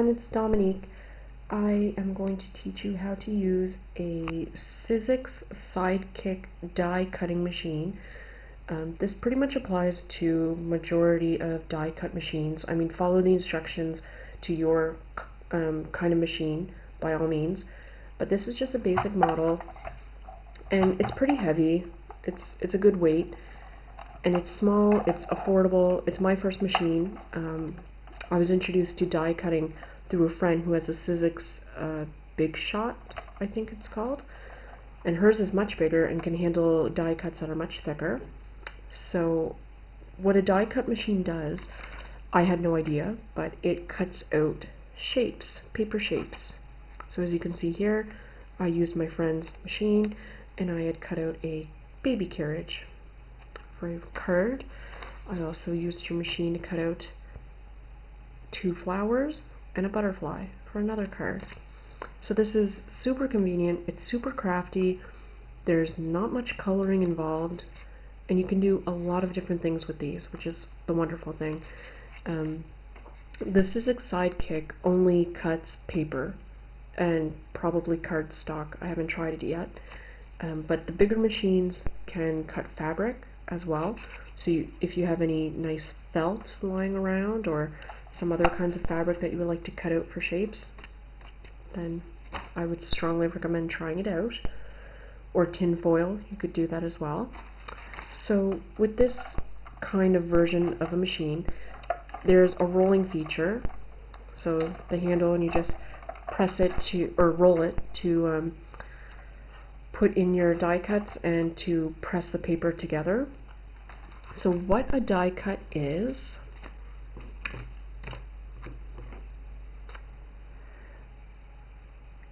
It's Dominique. I am going to teach you how to use a Sizzix Sidekick die cutting machine. This pretty much applies to majority of die cut machines. I mean, follow the instructions to your kind of machine by all means. But this is just a basic model, and it's pretty heavy. It's a good weight, and it's small. It's affordable. It's my first machine. I was introduced to die cutting through a friend who has a Sizzix Big Shot, I think it's called, and hers is much bigger and can handle die cuts that are much thicker. So what a die cut machine does, I had no idea, but it cuts out shapes, paper shapes. So as you can see here, I used my friend's machine and I had cut out a baby carriage for a card. I also used your machine to cut out 2 flowers and a butterfly for another card. So this is super convenient, it's super crafty, there's not much coloring involved, and you can do a lot of different things with these, which is the wonderful thing. The Sizzix Sidekick only cuts paper and probably cardstock. I haven't tried it yet, but the bigger machines can cut fabric as well. So if you have any nice felt lying around or some other kinds of fabric that you would like to cut out for shapes, then I would strongly recommend trying it out. Or tin foil, you could do that as well. So with this kind of version of a machine, there's a rolling feature. So the handle, and you just press it to, or roll it to put in your die cuts and to press the paper together. So what a die cut is,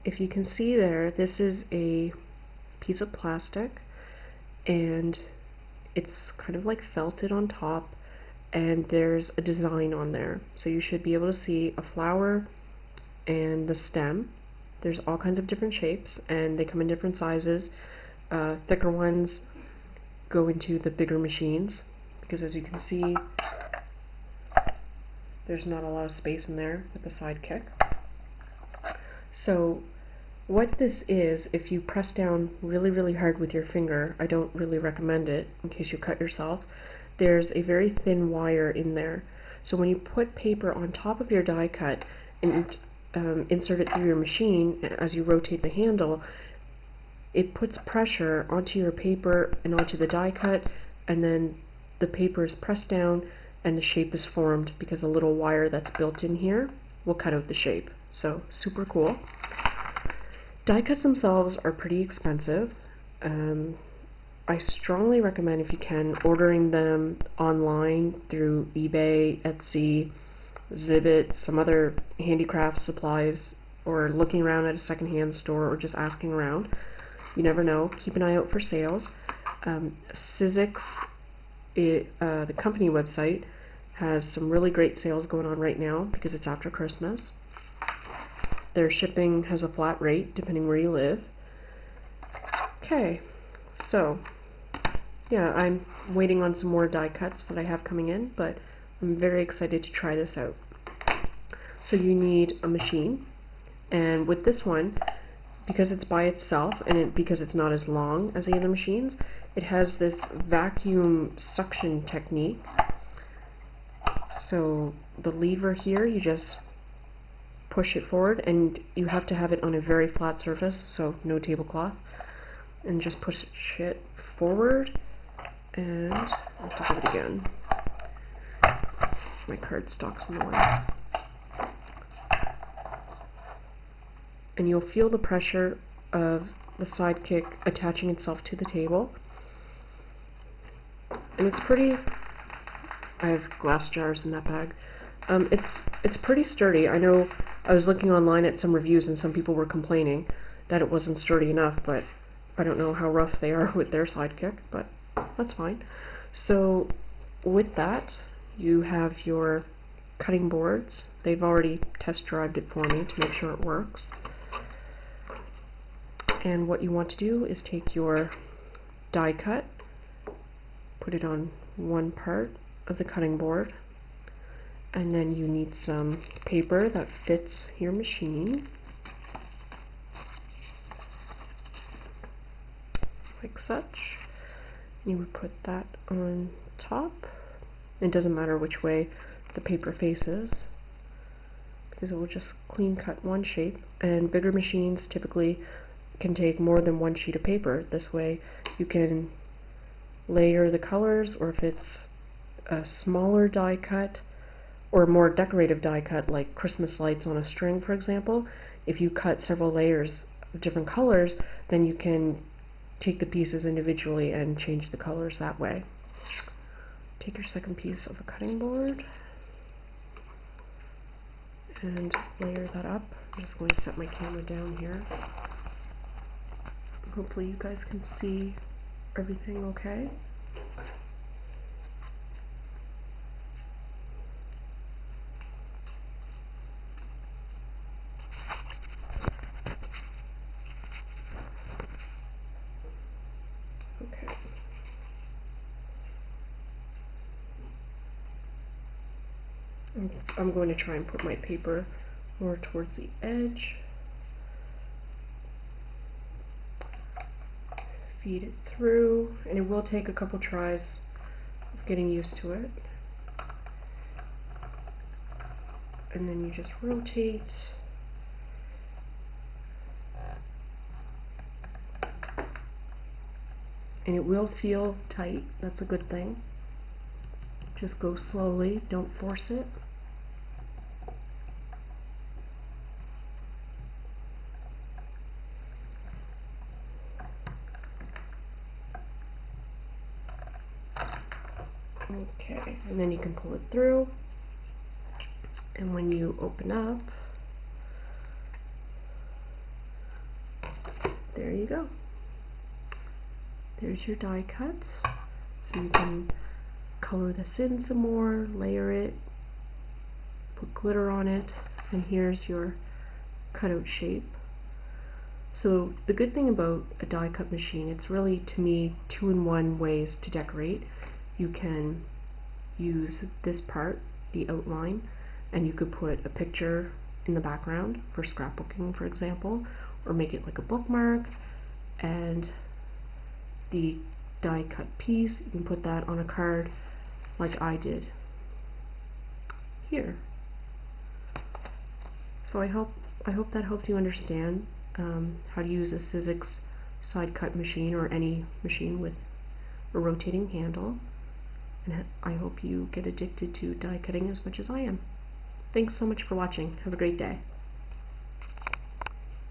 if you can see there, this is a piece of plastic and it's kind of like felted on top, and there's a design on there. So you should be able to see a flower and the stem. There's all kinds of different shapes and they come in different sizes. Thicker ones go into the bigger machines because, as you can see, there's not a lot of space in there with the Sidekick. So what this is, if you press down really hard with your finger, I don't really recommend it in case you cut yourself, there's a very thin wire in there. So when you put paper on top of your die cut and insert it through your machine, as you rotate the handle, it puts pressure onto your paper and onto the die cut, and then the paper is pressed down and the shape is formed because a little wire that's built in here will cut out the shape. So super cool. Die cuts themselves are pretty expensive. I strongly recommend, if you can, ordering them online through eBay, Etsy, Zibbit, some other handicraft supplies, or looking around at a secondhand store, or just asking around. You never know. Keep an eye out for sales. Sizzix, the company website, has some really great sales going on right now because it's after Christmas. Their shipping has a flat rate depending where you live. Okay, so yeah, I'm waiting on some more die cuts that I have coming in, but I'm very excited to try this out. So you need a machine, and with this one, because it's by itself and because it's not as long as the other machines, it has this vacuum suction technique. So the lever here, you just push it forward, and you have to have it on a very flat surface, so no tablecloth, and just push it forward, and I'll have to do it again. My cardstock's in the way. And you'll feel the pressure of the Sidekick attaching itself to the table, and it's pretty, I have glass jars in that bag. It's pretty sturdy. I know I was looking online at some reviews and some people were complaining that it wasn't sturdy enough, but I don't know how rough they are with their Sidekick, but that's fine. So with that, you have your cutting boards. They've already test drive it for me to make sure it works. And what you want to do is take your die cut, put it on one part of the cutting board, And then you need some paper that fits your machine, like such. You would put that on top. It doesn't matter which way the paper faces, because it will just clean cut one shape, and bigger machines typically can take more than one sheet of paper. This way you can layer the colors, or if it's a smaller die cut or more decorative die cut like Christmas lights on a string, for example, if you cut several layers of different colors, then you can take the pieces individually and change the colors that way. Take your second piece of a cutting board and layer that up. I'm just going to set my camera down here. Hopefully you guys can see everything okay. Okay. I'm going to try and put my paper more towards the edge. Feed it through, and it will take a couple tries of getting used to it. And then you just rotate. And it will feel tight, that's a good thing. Just go slowly, don't force it. Okay, and then you can pull it through, and when you open up, there you go. There's your die cut. So you can color this in some more, layer it, put glitter on it, and here's your cutout shape. So the good thing about a die cut machine, it's really, to me, 2-in-1 ways to decorate. You can use this part, the outline, and you could put a picture in the background for scrapbooking, for example, or make it like a bookmark. And the die cut piece, you can put that on a card like I did here. So I hope that helps you understand how to use a Sizzix Sidekick machine, or any machine with a rotating handle. And I hope you get addicted to die cutting as much as I am. Thanks so much for watching. Have a great day.